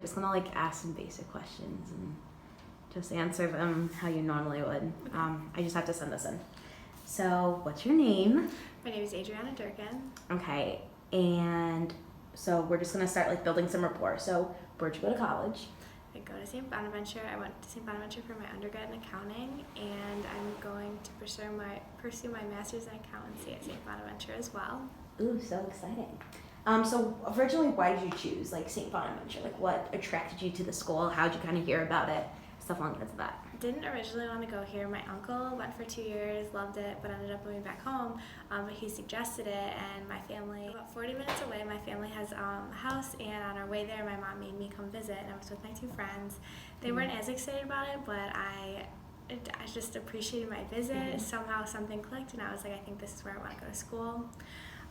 Just gonna like ask some basic questions and just answer them how you normally would. I just have to send this in. So, what's your name? My name is Adriana Durkin. Okay, and so we're just gonna start like building some rapport. So, where'd you go to college? I go to St. Bonaventure. I went to St. Bonaventure for my undergrad in accounting, and I'm going to pursue my master's in accountancy at St. Bonaventure as well. Ooh, so exciting. So originally, why did you choose like St. Bonaventure? Like, what attracted you to the school? How'd you kind of hear about it? Stuff along the lines of that. Didn't originally want to go here. My uncle went for 2 years, loved it, but ended up moving back home. But he suggested it, and my family, about 40 minutes away, my family has a house, and on our way there, my mom made me come visit, and I was with my 2 friends. They weren't as excited about it, but I just appreciated my visit. Somehow something clicked, and I was like, I think this is where I want to go to school.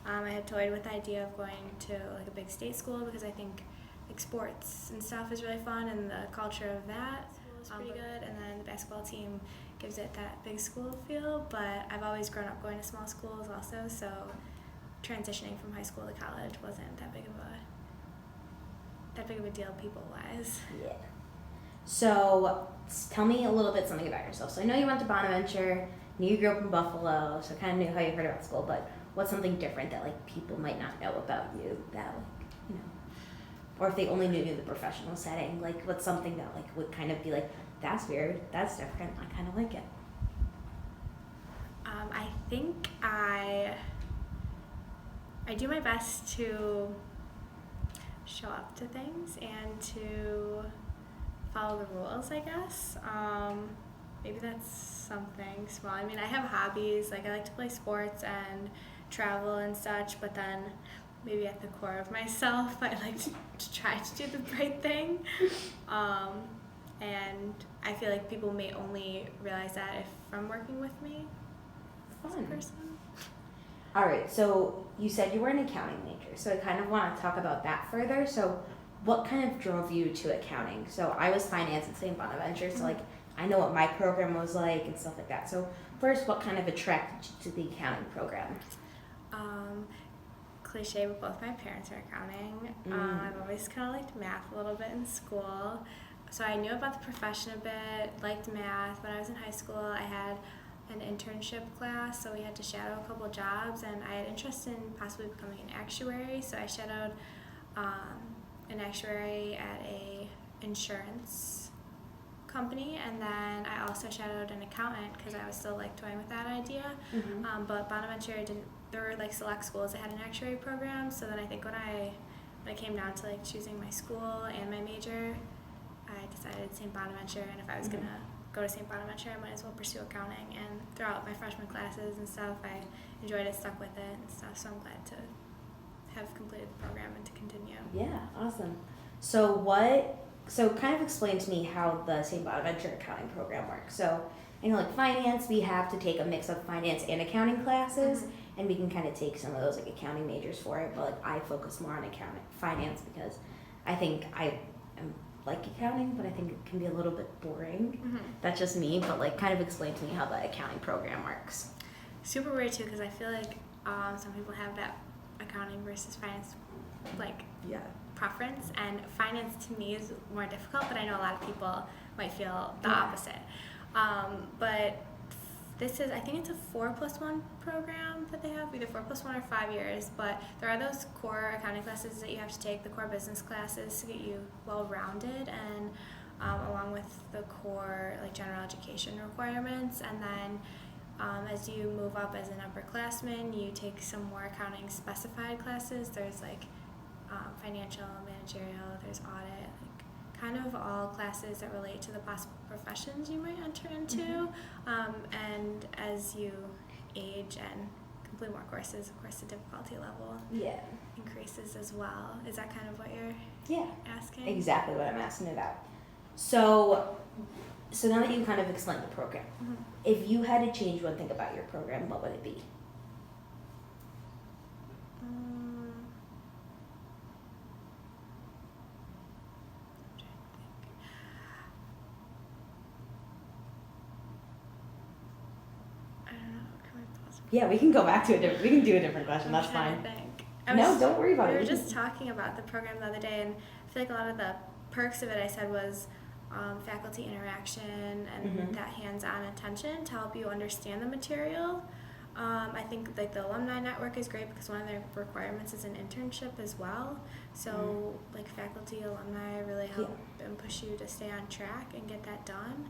I had toyed with the idea of going to like a big state school because I think like sports and stuff is really fun, and the culture of that is pretty good, and then the basketball team gives it that big school feel, but I've always grown up going to small schools also, so transitioning from high school to college wasn't that big of a deal people-wise. Yeah. So tell me a little bit something about yourself. So I know you went to Bonaventure, knew you grew up in Buffalo, so kind of knew how you heard about school, but what's something different that like people might not know about you that like, you know, or if they only knew you in the professional setting, like what's something that like would kind of be like, that's weird, that's different, I kind of like it. I think I do my best to show up to things and to follow the rules, I guess. Maybe that's something small. I mean, I have hobbies, like I like to play sports and travel and such, but then maybe at the core of myself, I like to try to do the right thing. And I feel like people may only realize that if from working with me as a person. All right, so you said you were an accounting major, so I kind of want to talk about that further. So what kind of drove you to accounting? So I was finance at St. Bonaventure, so like I know what my program was like and stuff like that. So first, what kind of attracted you to the accounting program? Cliche, but both my parents are accounting. I've always kind of liked math a little bit in school. So I knew about the profession a bit, liked math. When I was in high school, I had an internship class, so we had to shadow a couple jobs, and I had interest in possibly becoming an actuary. So I shadowed an actuary at a insurance company, and then I also shadowed an accountant because I was still like toying with that idea. But Bonaventure didn't. There were like select schools that had an actuary program. So then I think when it came down to like choosing my school and my major, I decided St. Bonaventure, and if I was gonna go to St. Bonaventure, I might as well pursue accounting. And throughout my freshman classes and stuff, I enjoyed it, stuck with it and stuff. So I'm glad to have completed the program and to continue. Yeah, awesome. So kind of explain to me how the St. Bonaventure accounting program works. So I know like finance, we have to take a mix of finance and accounting classes, and we can kind of take some of those like accounting majors for it, but like I focus more on finance because I think I am like accounting, but I think it can be a little bit boring. That's just me, but like kind of explain to me how the accounting program works. Super weird too, because I feel like some people have that accounting versus finance like preference, and finance to me is more difficult, but I know a lot of people might feel the opposite. But this is, I think it's a 4+1 program that they have, either 4+1 or 5 years, but there are those core accounting classes that you have to take, the core business classes to get you well-rounded, and along with the core like general education requirements, and then as you move up as an upperclassman, you take some more accounting specified classes. There's like financial, managerial, there's audit, like kind of all classes that relate to the possible professions you might enter into. And as you age and complete more courses, of course the difficulty level increases as well. Is that kind of what you're asking? Exactly what I'm asking about. So now that you kind of explained the program, if you had to change one thing about your program, what would it be? Yeah, we can go back to we can do a different question. That's fine. Think. No, don't worry about it. We were just talking about the program the other day, and I feel like a lot of the perks of it I said was faculty interaction and that hands-on attention to help you understand the material. I think like the alumni network is great because one of their requirements is an internship as well. So like faculty, alumni really help and push you to stay on track and get that done.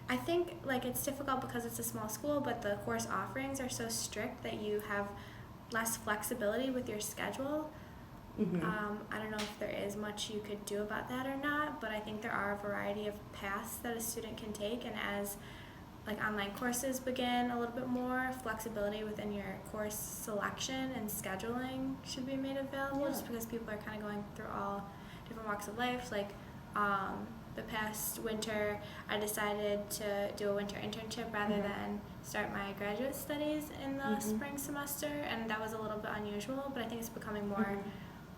I think like it's difficult because it's a small school, but the course offerings are so strict that you have less flexibility with your schedule. I don't know if there is much you could do about that or not, but I think there are a variety of paths that a student can take, and as like online courses begin a little bit more, flexibility within your course selection and scheduling should be made available just because people are kind of going through all different walks of life. Like the past winter, I decided to do a winter internship rather than start my graduate studies in the spring semester, and that was a little bit unusual, but I think it's becoming more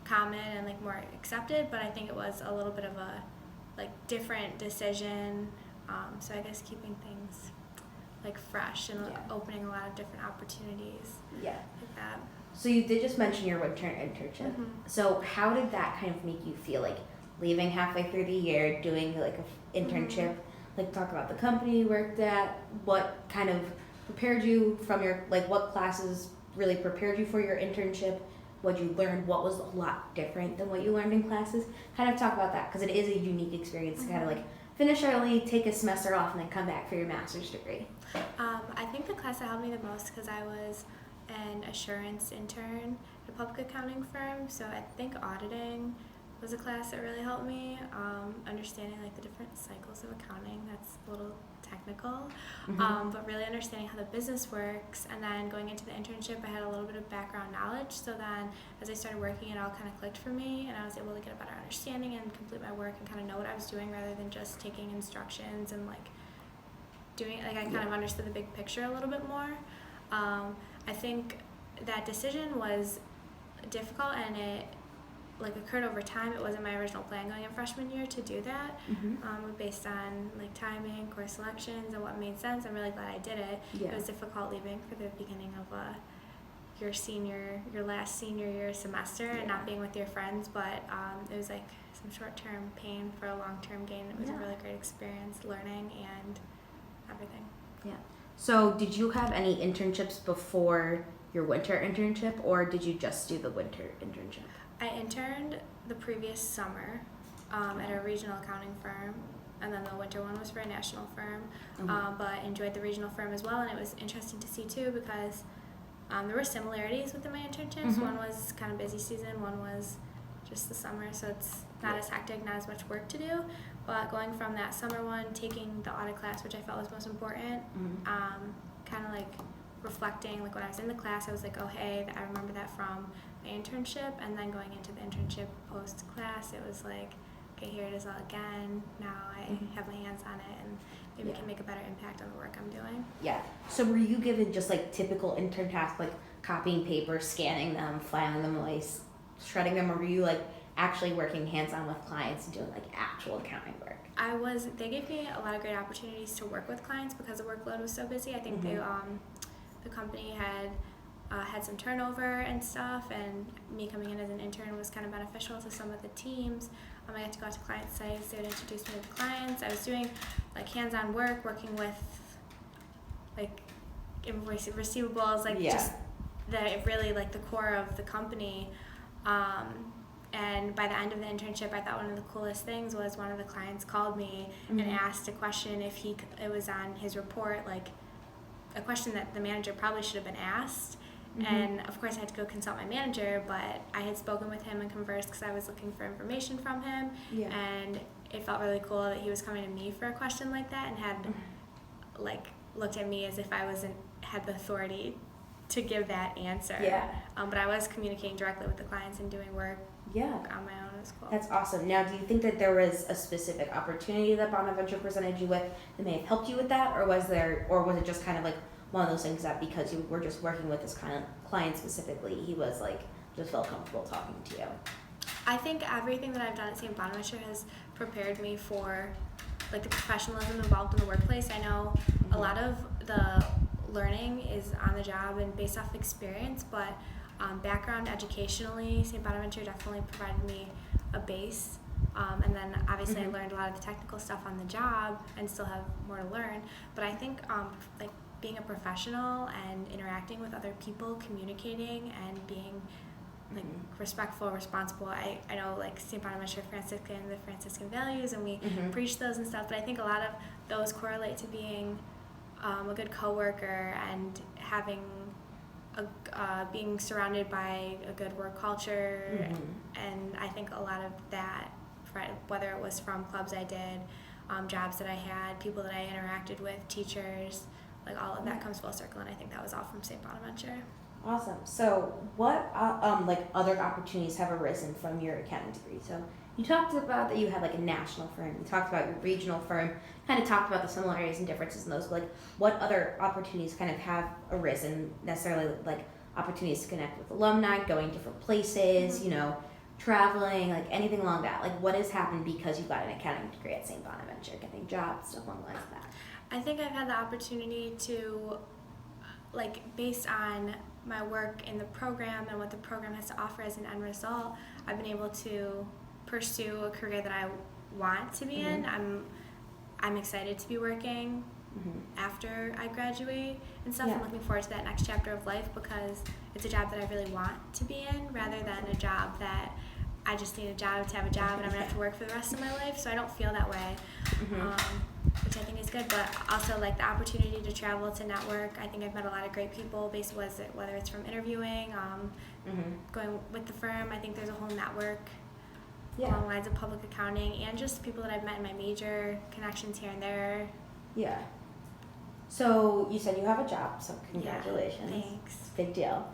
common and like more accepted, but I think it was a little bit of a like different decision, so I guess keeping things like fresh and opening a lot of different opportunities like that. So you did just mention your winter internship. So how did that kind of make you feel, like leaving halfway through the year, doing like an internship? Like talk about the company you worked at, what kind of prepared you from your, like what classes really prepared you for your internship, what you learned, what was a lot different than what you learned in classes. Kind of talk about that, because it is a unique experience to kind of like finish early, take a semester off, and then come back for your master's degree. I think the class that helped me the most because I was an assurance intern at a public accounting firm, so I think auditing was a class that really helped me, understanding like the different cycles of accounting. That's a little technical, but really understanding how the business works. And then going into the internship, I had a little bit of background knowledge, so then as I started working, it all kind of clicked for me, and I was able to get a better understanding and complete my work and kind of know what I was doing rather than just taking instructions and like doing it. Like I kind of understood the big picture a little bit more. I think that decision was difficult, and it like occurred over time. It wasn't my original plan going in freshman year to do that, based on like timing, course selections, and what made sense. I'm really glad I did it. It was difficult leaving for the beginning of your last senior year semester and not being with your friends, but it was like some short-term pain for a long-term gain. It was a really great experience, learning and everything. So did you have any internships before your winter internship, or did you just do the winter internship? I interned the previous summer at a regional accounting firm, and then the winter one was for a national firm, but I enjoyed the regional firm as well, and it was interesting to see too because there were similarities within my internships. One was kind of busy season, one was just the summer, so it's not as hectic, not as much work to do, but going from that summer one, taking the audit class, which I felt was most important, kind of like reflecting, like when I was in the class, I was like, oh hey, I remember that from my internship, and then going into the internship post-class, it was like, okay, here it is all again, now I have my hands on it, and maybe can make a better impact on the work I'm doing. So were you given just like typical intern tasks, like copying paper, scanning them, filing them away, shredding them, or were you like actually working hands-on with clients and doing like actual accounting work? They gave me a lot of great opportunities to work with clients because the workload was so busy. I think the company had some turnover and stuff, and me coming in as an intern was kind of beneficial to some of the teams. I got to go out to client sites. They would introduce me to the clients. I was doing like hands-on work, working with like invoice receivables, like just really like the core of the company. And by the end of the internship, I thought one of the coolest things was one of the clients called me and asked a question if it was on his report, like a question that the manager probably should have been asked. And of course I had to go consult my manager, but I had spoken with him and conversed because I was looking for information from him, and it felt really cool that he was coming to me for a question like that and had like looked at me as if I had the authority to give that answer. But I was communicating directly with the clients and doing work on my own. It was cool. That's awesome. Now, do you think that there was a specific opportunity that Bonaventure presented you with that may have helped you with that, or was it just kind of like one of those things that because you were just working with this kind of client specifically, he was like just felt comfortable talking to you? I think everything that I've done at St. Bonaventure has prepared me for like the professionalism involved in the workplace. I know a lot of the learning is on the job and based off experience, but background educationally, St. Bonaventure definitely provided me a base. And then obviously I learned a lot of the technical stuff on the job and still have more to learn. But I think like being a professional and interacting with other people, communicating and being like respectful, responsible. I know like St. Bonaventure Franciscan, the Franciscan values, and we preach those and stuff, but I think a lot of those correlate to being a good coworker and having being surrounded by a good work culture, and I think a lot of that, whether it was from clubs I did, jobs that I had, people that I interacted with, teachers, like all of that comes full circle, and I think that was all from St. Bonaventure. Awesome. So what like other opportunities have arisen from your accounting degree? So you talked about that you had like a national firm. You talked about your regional firm. Kind of talked about the similarities and differences in those. But like, what other opportunities kind of have arisen? Necessarily like opportunities to connect with alumni, going different places, you know, traveling, like anything along that. Like, what has happened because you got an accounting degree at St. Bonaventure, getting jobs, stuff along the lines of that? I think I've had the opportunity to, like, based on my work in the program and what the program has to offer as an end result, I've been able to pursue a career that I want to be in. I'm excited to be working after I graduate and stuff. I'm looking forward to that next chapter of life because it's a job that I really want to be in rather than a job that I just need a job to have a job and I'm going to have to work for the rest of my life. So I don't feel that way, which I think is good. But also, like, the opportunity to travel, to network. I think I've met a lot of great people, whether it's from interviewing, going with the firm. I think there's a whole network along the lines of public accounting and just people that I've met in my major, connections here and there. Yeah. So you said you have a job, so congratulations. Yeah, thanks. Big deal.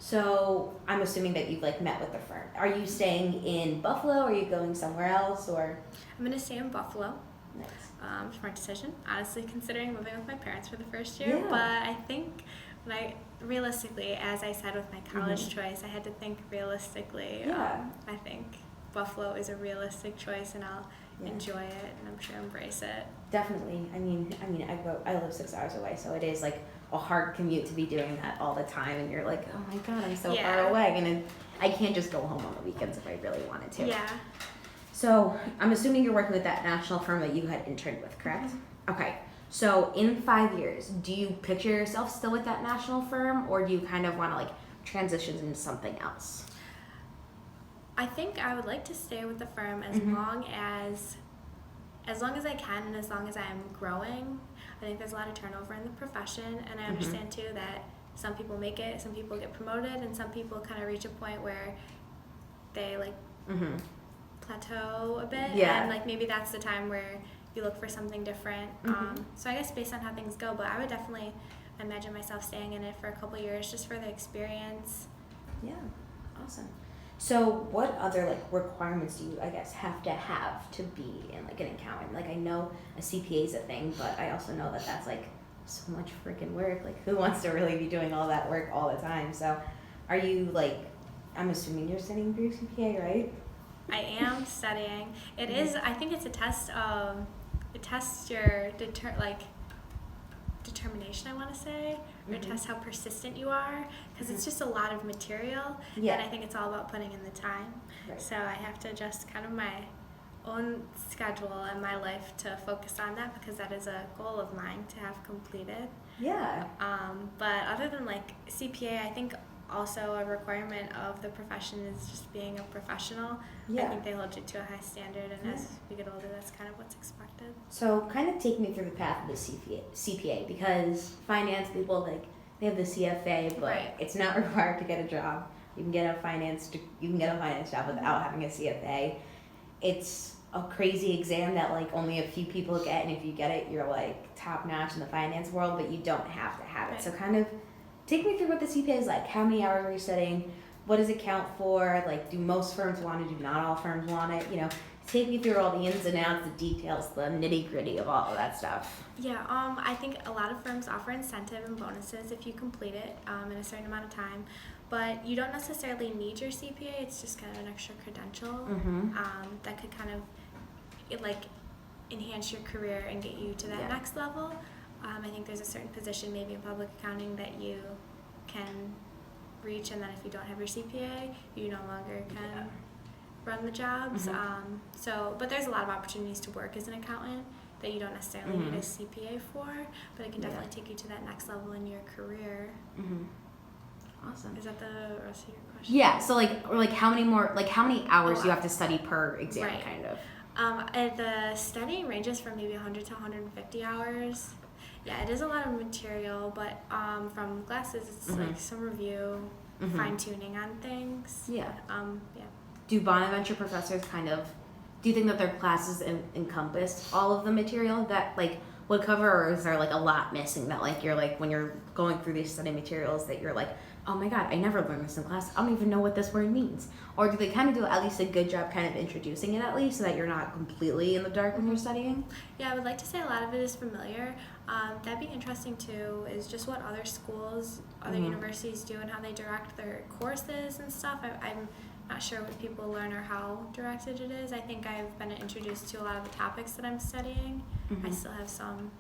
So I'm assuming that you've like met with the firm. Are you staying in Buffalo? Or are you going somewhere else? Or I'm gonna stay in Buffalo. Nice. Smart decision, honestly, considering moving with my parents for the first year. But I think realistically, as I said with my college choice, I had to think realistically. I think Buffalo is a realistic choice, and I'll enjoy it, and I'm sure embrace it. Definitely. I mean, I live 6 hours away, so it is like a hard commute to be doing that all the time, and you're like, oh my god, I'm so far away, and I can't just go home on the weekends if I really wanted to. Yeah. So I'm assuming you're working with that national firm that you had interned with, correct? Okay. So in 5 years, do you picture yourself still with that national firm, or do you kind of want to like transition into something else? I think I would like to stay with the firm as long as I can and as long as I'm growing. I think there's a lot of turnover in the profession, and I understand too that some people make it, some people get promoted, and some people kind of reach a point where they like plateau a bit, and like maybe that's the time where you look for something different. So I guess based on how things go, but I would definitely imagine myself staying in it for a couple of years just for the experience. Yeah, awesome. So what other like requirements do you, I guess, have to be in like an accountant? Like I know a CPA is a thing, but I also know that that's like so much freaking work. Like who wants to really be doing all that work all the time? So are you like, I'm assuming you're studying for your CPA, right? I am studying. It is, I think it's a test it tests your determination, I want to say, or tests how persistent you are, because it's just a lot of material, and I think it's all about putting in the time. So I have to adjust kind of my own schedule and my life to focus on that, because that is a goal of mine to have completed. But other than like CPA, I think also a requirement of the profession is just being a professional. I think they hold you to a high standard, and as we get older, that's kind of what's expected. So kind of take me through the path of the CPA, because finance people, like, they have the CFA, but it's not required to get a job. You can get a finance job without having a CFA. It's a crazy exam that like only a few people get, and if you get it, you're like top notch in the finance world, but you don't have to have it. So kind of take me through what the CPA is like. How many hours are you studying? What does it count for? Like, do most firms want it? Do not all firms want it? You know, take me through all the ins and outs, the details, the nitty gritty of all of that stuff. Yeah, I think a lot of firms offer incentive and bonuses if you complete it in a certain amount of time, but you don't necessarily need your CPA. It's just kind of an extra credential that could kind of enhance your career and get you to that next level. I think there's a certain position maybe in public accounting that you can reach, and then if you don't have your CPA, you no longer can run the jobs. But there's a lot of opportunities to work as an accountant that you don't necessarily need a CPA for, but it can definitely take you to that next level in your career. Awesome. Is that the rest of your question? Yeah. So how many hours do you have to study per exam, kind of? The studying ranges from maybe 100 to 150 hours. Yeah, it is a lot of material, but from classes, it's like some review, fine tuning on things. Yeah. Yeah. Do Bonaventure professors do you think that their classes encompass all of the material that would cover, or is there a lot missing that you're when you're going through these study materials that you're oh my god, I never learned this in class, I don't even know what this word means? Or do they kind of do at least a good job kind of introducing it, at least, so that you're not completely in the dark when you're studying? Yeah, I would like to say a lot of it is familiar. That'd be interesting too, is just what other schools, other universities do and how they direct their courses and stuff. I'm not sure what people learn or how directed it is. I think I've been introduced to a lot of the topics that I'm studying. I still have some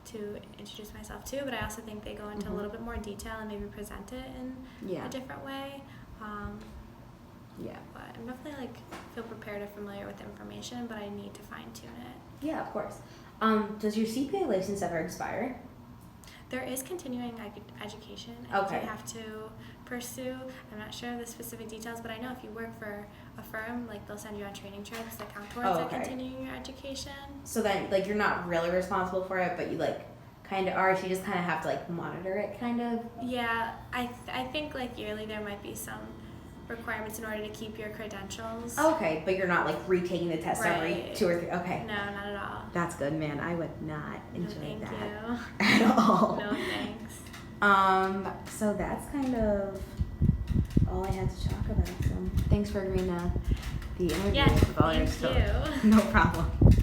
to introduce myself to, but I also think they go into a little bit more detail and maybe present it in a different way. But I'm definitely feel prepared or familiar with the information, but I need to fine tune it. Yeah, of course. Does your CPA license ever expire? There is continuing education you have to pursue. I'm not sure of the specific details, but I know if you work for a firm, they'll send you on training trips that count towards continuing your education. So then, you're not really responsible for it, but you kind of are. So you just kind of have to monitor it, kind of. Yeah, I think yearly there might be some requirements in order to keep your credentials. Okay, but you're not retaking the test every 2 or 3. Okay. No, not at all. That's good, man. I would not enjoy that you. at all. No thanks. So that's kind of all I had to talk about. So thanks for agreeing to the interview with all your stuff. Thank you. No problem.